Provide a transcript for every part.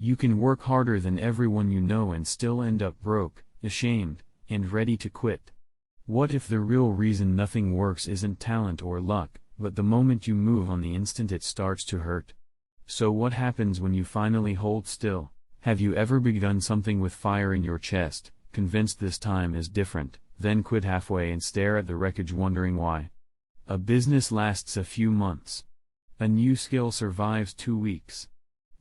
You can work harder than everyone you know and still end up broke, ashamed, and ready to quit. What if the real reason nothing works isn't talent or luck, but the moment you move on the instant it starts to hurt? So what happens when you finally hold still? Have you ever begun something with fire in your chest, convinced this time is different, then quit halfway and stare at the wreckage wondering why? A business lasts a few months. A new skill survives 2 weeks.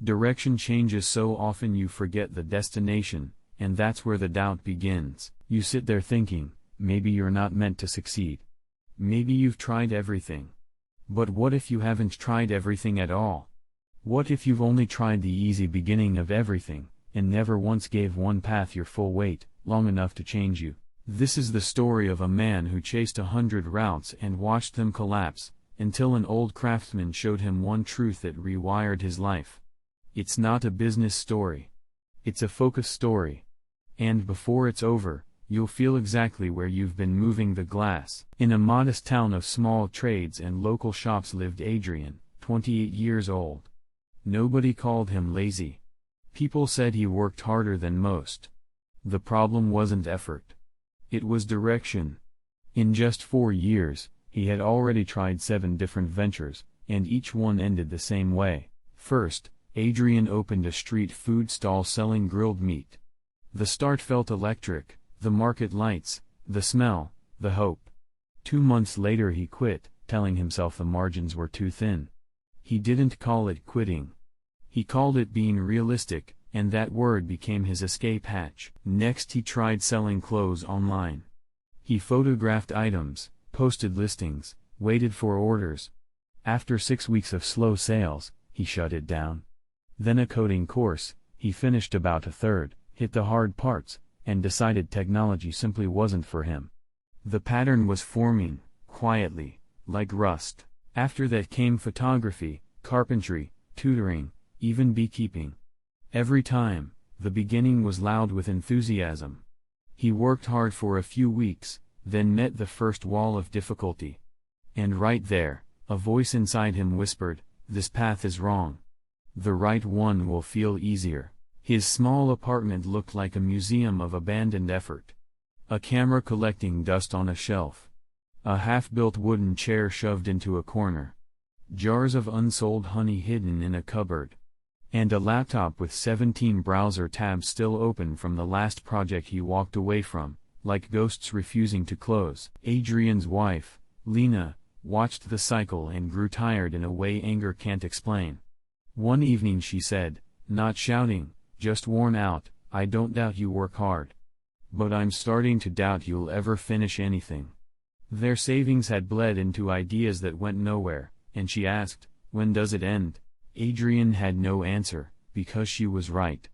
Direction changes so often you forget the destination, and that's where the doubt begins. You sit there thinking, maybe you're not meant to succeed. Maybe you've tried everything. But what if you haven't tried everything at all? What if you've only tried the easy beginning of everything, and never once gave one path your full weight, long enough to change you? This is the story of a man who chased 100 routes and watched them collapse, until an old craftsman showed him one truth that rewired his life. It's not a business story. It's a focus story. And before it's over, you'll feel exactly where you've been moving the glass. In a modest town of small trades and local shops lived Adrian, 28 years old. Nobody called him lazy. People said he worked harder than most. The problem wasn't effort. It was direction. In just 4 years, he had already tried 7 different ventures, and each one ended the same way. First, Adrian opened a street food stall selling grilled meat. The start felt electric, the market lights, the smell, the hope. 2 months later he quit, telling himself the margins were too thin. He didn't call it quitting. He called it being realistic, and that word became his escape hatch. Next he tried selling clothes online. He photographed items, posted listings, waited for orders. After 6 weeks of slow sales, he shut it down. Then a coding course, he finished about a third, hit the hard parts, and decided technology simply wasn't for him. The pattern was forming, quietly, like rust. After that came photography, carpentry, tutoring, even beekeeping. Every time, the beginning was loud with enthusiasm. He worked hard for a few weeks, then met the first wall of difficulty. And right there, a voice inside him whispered, "This path is wrong. The right one will feel easier." His small apartment looked like a museum of abandoned effort. A camera collecting dust on a shelf. A half-built wooden chair shoved into a corner. Jars of unsold honey hidden in a cupboard. And a laptop with 17 browser tabs still open from the last project he walked away from, like ghosts refusing to close. Adrian's wife, Lena, watched the cycle and grew tired in a way anger can't explain. One evening she said, not shouting, just worn out, "I don't doubt you work hard. But I'm starting to doubt you'll ever finish anything." Their savings had bled into ideas that went nowhere, and she asked, "When does it end?" Adrian had no answer, because she was right.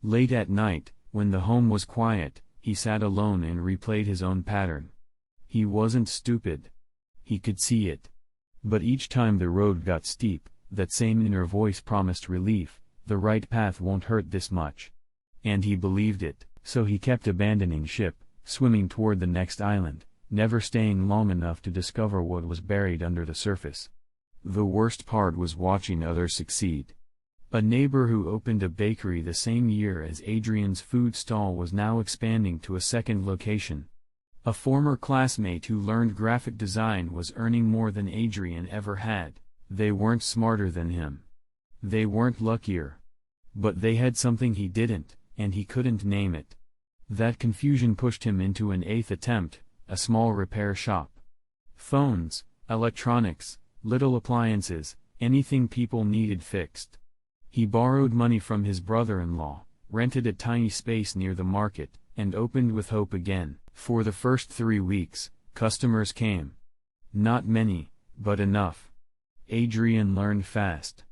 Late at night, when the home was quiet, he sat alone and replayed his own pattern. He wasn't stupid. He could see it. But each time the road got steep, that same inner voice promised relief, "The right path won't hurt this much." And he believed it, so he kept abandoning ship, swimming toward the next island, never staying long enough to discover what was buried under the surface. The worst part was watching others succeed. A neighbor who opened a bakery the same year as Adrian's food stall was now expanding to a second location. A former classmate who learned graphic design was earning more than Adrian ever had. They weren't smarter than him. They weren't luckier. But they had something he didn't, and he couldn't name it. That confusion pushed him into an 8th attempt, a small repair shop. Phones, electronics, little appliances, anything people needed fixed. He borrowed money from his brother-in-law, rented a tiny space near the market, and opened with hope again. For the first 3 weeks, customers came. Not many, but enough. Adrian learned fast.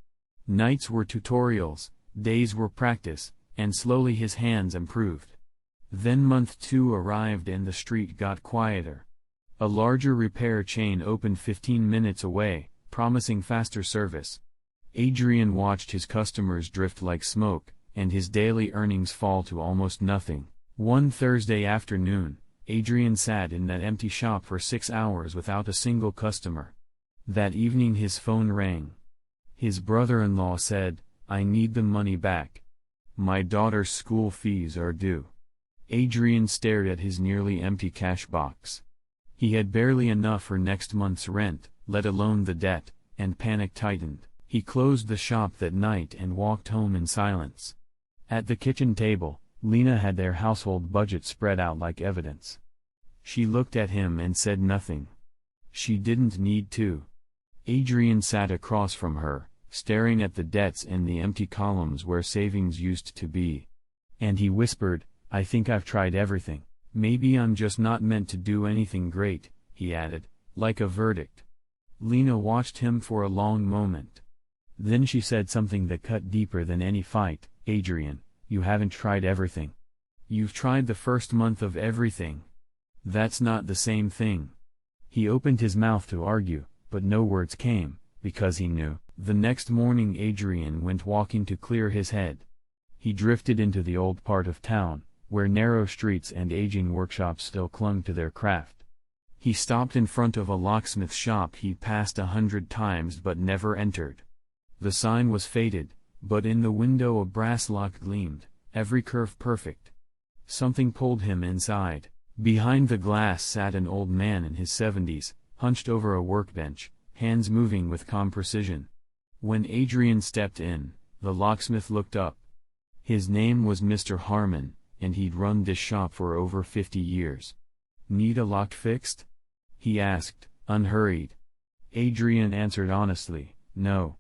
Nights were tutorials, days were practice, and slowly his hands improved. Then month 2 arrived and the street got quieter. A larger repair chain opened 15 minutes away, promising faster service. Adrian watched his customers drift like smoke, and his daily earnings fall to almost nothing. One Thursday afternoon, Adrian sat in that empty shop for 6 hours without a single customer. That evening his phone rang. His brother-in-law said, "I need the money back." My daughter's school fees are due. Adrian stared at his nearly empty cash box. He had barely enough for next month's rent, let alone the debt, and panic tightened. He closed the shop that night and walked home in silence. At the kitchen table, Lena had their household budget spread out like evidence. She looked at him and said nothing. She didn't need to. Adrian sat across from her, staring at the debts and the empty columns where savings used to be. And he whispered, "I think I've tried everything. Maybe I'm just not meant to do anything great," he added, like a verdict. Lena watched him for a long moment. Then she said something that cut deeper than any fight. "Adrian, you haven't tried everything. You've tried the first month of everything. That's not the same thing." He opened his mouth to argue, but no words came, because he knew. The next morning Adrian went walking to clear his head. He drifted into the old part of town, where narrow streets and aging workshops still clung to their craft. He stopped in front of a locksmith shop he'd passed 100 times but never entered. The sign was faded, but in the window a brass lock gleamed, every curve perfect. Something pulled him inside. Behind the glass sat an old man in his 70s, hunched over a workbench, hands moving with calm precision. When Adrian stepped in, the locksmith looked up. His name was Mr. Harmon, and he'd run this shop for over 50 years. "Need a lock fixed?" he asked, unhurried. Adrian answered honestly, "No.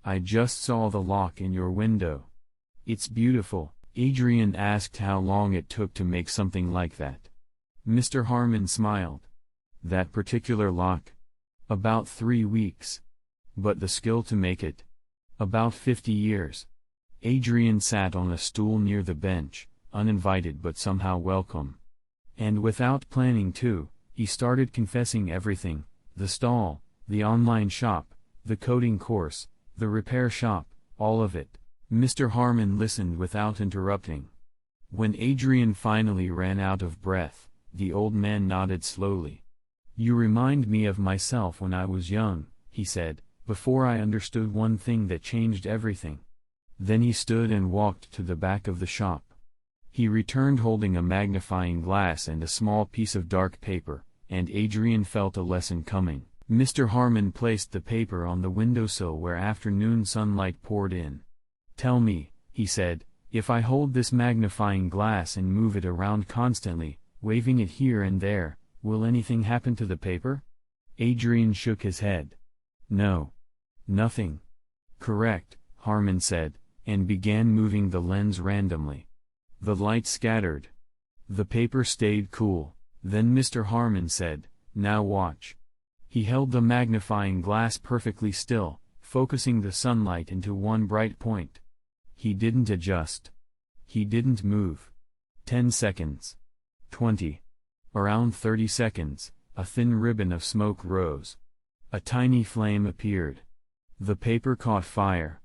I just saw the lock in your window." "It's beautiful." Adrian asked how long it took to make something like that. Mr. Harmon smiled. "That particular lock? About 3 weeks. But the skill to make it? About 50 years. Adrian sat on a stool near the bench, uninvited but somehow welcome. And without planning to, he started confessing everything: the stall, the online shop, the coding course, the repair shop, all of it. Mr. Harmon listened without interrupting. When Adrian finally ran out of breath, the old man nodded slowly. "You remind me of myself when I was young," he said, "before I understood one thing that changed everything." Then he stood and walked to the back of the shop. He returned holding a magnifying glass and a small piece of dark paper, and Adrian felt a lesson coming. Mr. Harmon placed the paper on the windowsill where afternoon sunlight poured in. "Tell me," he said, "if I hold this magnifying glass and move it around constantly, waving it here and there, will anything happen to the paper?" Adrian shook his head. "No. Nothing." "Correct," Harmon said, and began moving the lens randomly. The light scattered. The paper stayed cool. Then Mr. Harmon said, "Now watch." He held the magnifying glass perfectly still, focusing the sunlight into one bright point. He didn't adjust. He didn't move. 10 seconds. 20. Around 30 seconds, a thin ribbon of smoke rose. A tiny flame appeared. The paper caught fire.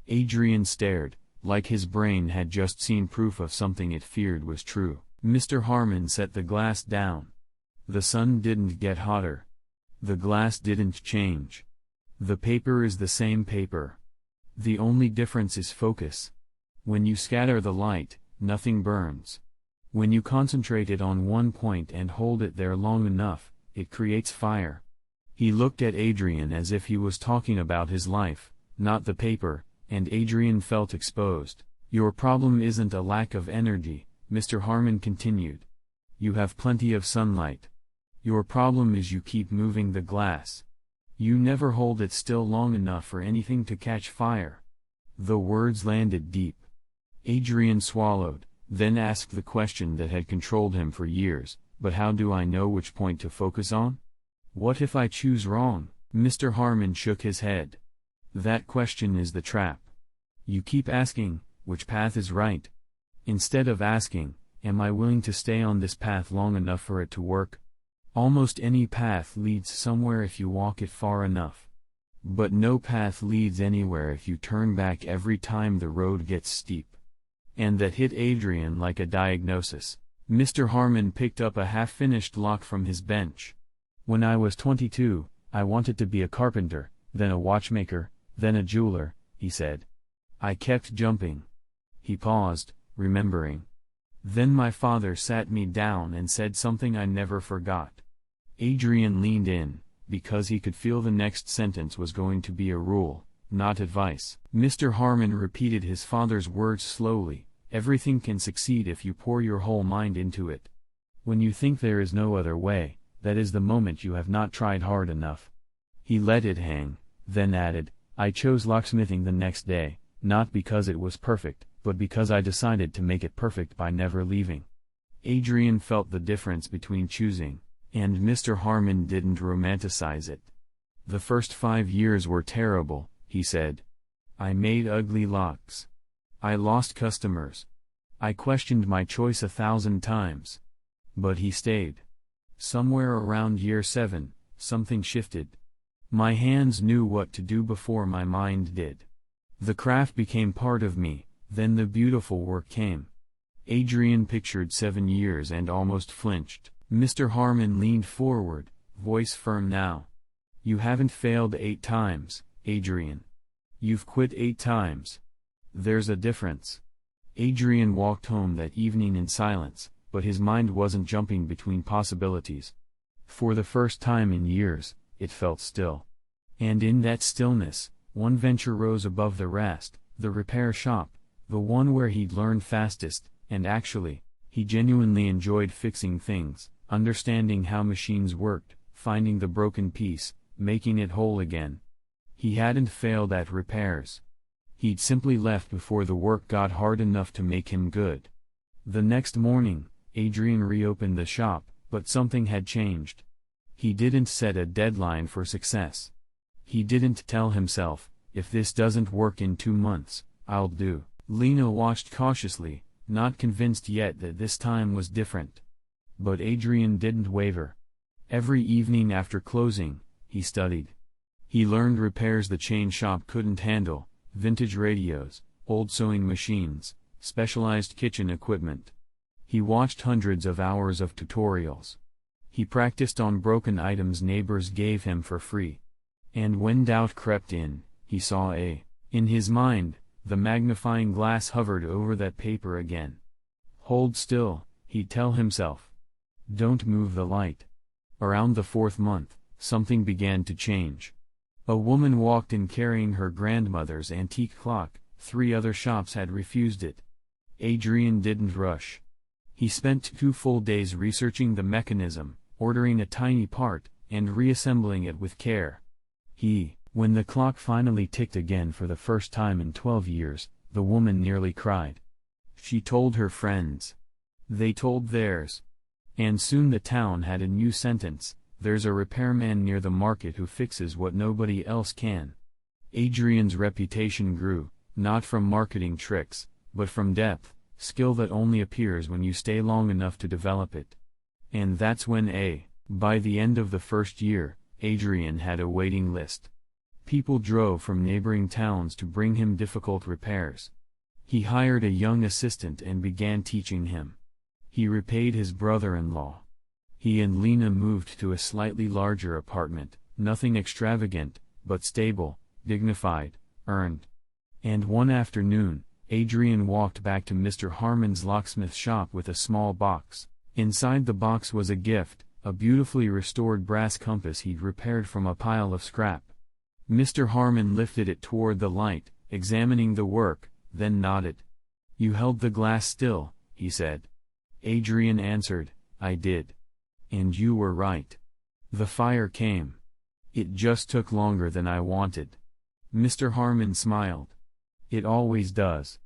Adrian stared, like his brain had just seen proof of something it feared was true. Mr. Harmon set the glass down. The sun didn't get hotter. The glass didn't change. The paper is the same paper. The only difference is focus. When you scatter the light, nothing burns. When you concentrate it on one point and hold it there long enough, it creates fire. He looked at Adrian as if he was talking about his life, not the paper, and Adrian felt exposed. "Your problem isn't a lack of energy," Mr. Harmon continued. "You have plenty of sunlight. Your problem is you keep moving the glass. You never hold it still long enough for anything to catch fire." The words landed deep. Adrian swallowed, then asked the question that had controlled him for years, "But how do I know which point to focus on? What if I choose wrong?" Mr. Harmon shook his head. "That question is the trap. You keep asking, which path is right? Instead of asking, am I willing to stay on this path long enough for it to work? Almost any path leads somewhere if you walk it far enough. But no path leads anywhere if you turn back every time the road gets steep." And that hit Adrian like a diagnosis. Mr. Harmon picked up a half-finished lock from his bench. "When I was 22, I wanted to be a carpenter, then a watchmaker, then a jeweler," he said. "I kept jumping. He paused, remembering. Then my father sat me down and said something I never forgot. Adrian leaned in, because he could feel the next sentence was going to be a rule, not advice. Mr. Harmon repeated his father's words slowly. Everything can succeed if you pour your whole mind into it. When you think there is no other way, that is the moment you have not tried hard enough. He let it hang, then added, I chose locksmithing the next day, not because it was perfect, but because I decided to make it perfect by never leaving. Adrian felt the difference between choosing, and Mr. Harmon didn't romanticize it. The first 5 years were terrible, he said. I made ugly locks. I lost customers. I questioned my choice 1,000 times. But he stayed. Somewhere around year 7, something shifted. My hands knew what to do before my mind did. The craft became part of me, then the beautiful work came. Adrian pictured 7 years and almost flinched. Mr. Harmon leaned forward, voice firm now. You haven't failed 8 times, Adrian. You've quit 8 times. There's a difference. Adrian walked home that evening in silence, but his mind wasn't jumping between possibilities. For the first time in years, it felt still. And in that stillness, one venture rose above the rest, the repair shop, the one where he'd learned fastest, and actually, he genuinely enjoyed fixing things, understanding how machines worked, finding the broken piece, making it whole again. He hadn't failed at repairs. He'd simply left before the work got hard enough to make him good. The next morning, Adrian reopened the shop, but something had changed. He didn't set a deadline for success. He didn't tell himself, if this doesn't work in 2 months, I'll do. Lena watched cautiously, not convinced yet that this time was different. But Adrian didn't waver. Every evening after closing, he studied. He learned repairs the chain shop couldn't handle, vintage radios, old sewing machines, specialized kitchen equipment. He watched hundreds of hours of tutorials. He practiced on broken items neighbors gave him for free. And when doubt crept in, he saw in his mind, the magnifying glass hovered over that paper again. Hold still, he'd tell himself. Don't move the light. Around the 4th month, something began to change. A woman walked in carrying her grandmother's antique clock. 3 other shops had refused it. Adrian didn't rush. He spent 2 full days researching the mechanism, ordering a tiny part, and reassembling it with care. When the clock finally ticked again for the first time in 12 years, the woman nearly cried. She told her friends. They told theirs. And soon the town had a new sentence, there's a repairman near the market who fixes what nobody else can. Adrian's reputation grew, not from marketing tricks, but from depth, skill that only appears when you stay long enough to develop it. And that's when by the end of the first year, Adrian had a waiting list. People drove from neighboring towns to bring him difficult repairs. He hired a young assistant and began teaching him. He repaid his brother-in-law. He and Lena moved to a slightly larger apartment, nothing extravagant, but stable, dignified, earned. And one afternoon, Adrian walked back to Mr. Harmon's locksmith shop with a small box. Inside the box was a gift, a beautifully restored brass compass he'd repaired from a pile of scrap. Mr. Harmon lifted it toward the light, examining the work, then nodded. You held the glass still, he said. Adrian answered, I did. And you were right. The fire came. It just took longer than I wanted. Mr. Harmon smiled. It always does.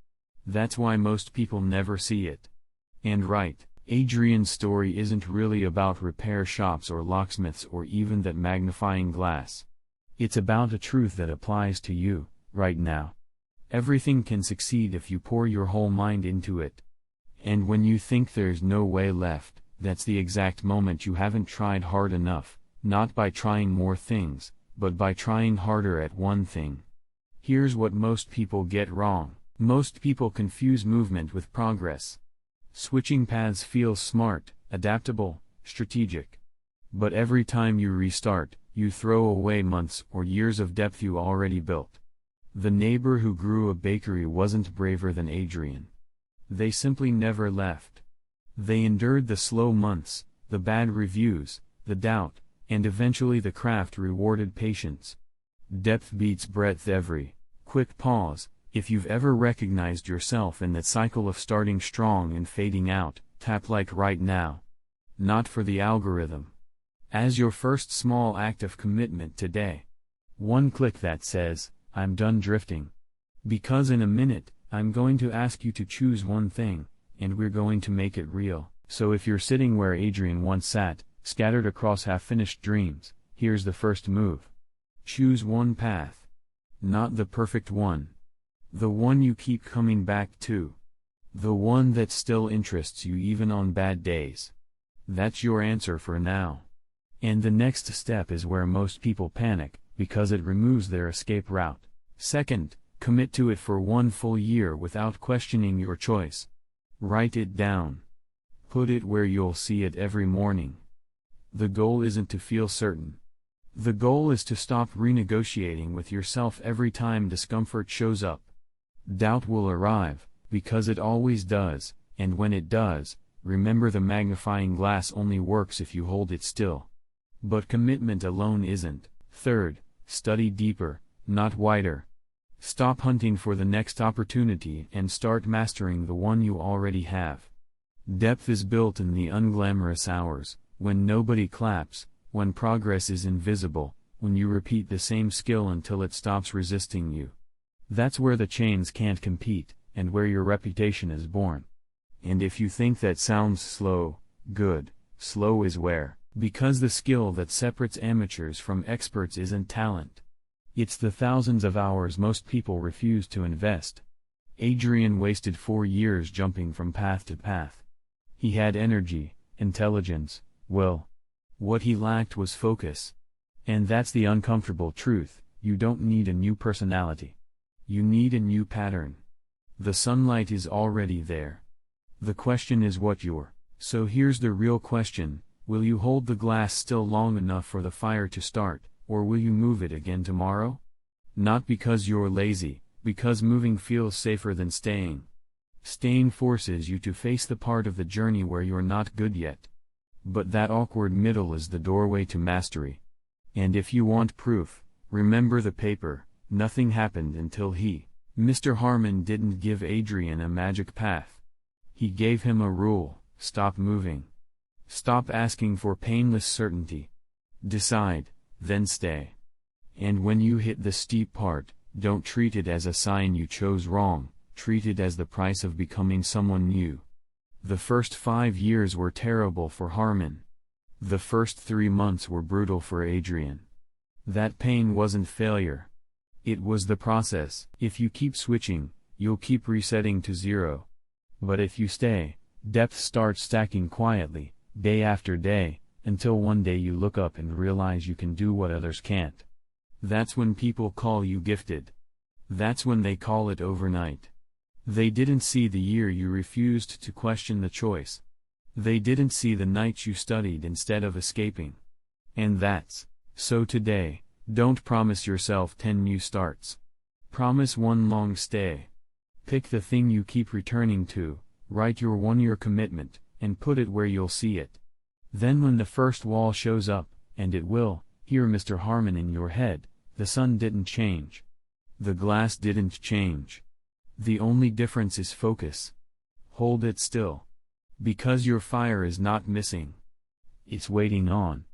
That's why most people never see it. And right, Adrian's story isn't really about repair shops or locksmiths or even that magnifying glass. It's about a truth that applies to you, right now. Everything can succeed if you pour your whole mind into it. And when you think there's no way left, that's the exact moment you haven't tried hard enough, not by trying more things, but by trying harder at one thing. Here's what most people get wrong. Most people confuse movement with progress. Switching paths feels smart, adaptable, strategic. But every time you restart, you throw away months or years of depth you already built. The neighbor who grew a bakery wasn't braver than Adrian. They simply never left. They endured the slow months, the bad reviews, the doubt, and eventually the craft rewarded patience. Depth beats breadth every quick pause. If you've ever recognized yourself in that cycle of starting strong and fading out, tap like right now. Not for the algorithm. As your first small act of commitment today. One click that says, I'm done drifting. Because in a minute, I'm going to ask you to choose one thing, and we're going to make it real. So if you're sitting where Adrian once sat, scattered across half-finished dreams, here's the first move. Choose one path. Not the perfect one. The one you keep coming back to. The one that still interests you even on bad days. That's your answer for now. And the next step is where most people panic, because it removes their escape route. Second, commit to it for 1 full year without questioning your choice. Write it down. Put it where you'll see it every morning. The goal isn't to feel certain. The goal is to stop renegotiating with yourself every time discomfort shows up. Doubt will arrive, because it always does, and when it does, remember the magnifying glass only works if you hold it still. But commitment alone isn't. Third, study deeper, not wider. Stop hunting for the next opportunity and start mastering the one you already have. Depth is built in the unglamorous hours, when nobody claps, when progress is invisible, when you repeat the same skill until it stops resisting you. That's where the chains can't compete, and where your reputation is born. And if you think that sounds slow, good, slow is where, because the skill that separates amateurs from experts isn't talent. It's the thousands of hours most people refuse to invest. Adrian wasted 4 years jumping from path to path. He had energy, intelligence, will. What he lacked was focus. And that's the uncomfortable truth, you don't need a new personality. You need a new pattern. The sunlight is already there. The question is what you're. So here's the real question, will you hold the glass still long enough for the fire to start, or will you move it again tomorrow? Not because you're lazy, because moving feels safer than staying. Staying forces you to face the part of the journey where you're not good yet. But that awkward middle is the doorway to mastery. And if you want proof, remember the paper, nothing happened until Mr. Harmon didn't give Adrian a magic path. He gave him a rule, stop moving. Stop asking for painless certainty. Decide, then stay. And when you hit the steep part, don't treat it as a sign you chose wrong, treat it as the price of becoming someone new. The first 5 years were terrible for Harmon. The first 3 months were brutal for Adrian. That pain wasn't failure. It was the process. If you keep switching, you'll keep resetting to zero. But if you stay, depth starts stacking quietly, day after day, until one day you look up and realize you can do what others can't. That's when people call you gifted. That's when they call it overnight. They didn't see the year you refused to question the choice. They didn't see the nights you studied instead of escaping. And that's. So today, don't promise yourself 10 new starts. Promise one long stay. Pick the thing you keep returning to, write your 1-year commitment, and put it where you'll see it. Then when the first wall shows up, and it will, hear Mr. Harmon in your head, the sun didn't change. The glass didn't change. The only difference is focus. Hold it still. Because your fire is not missing. It's waiting on.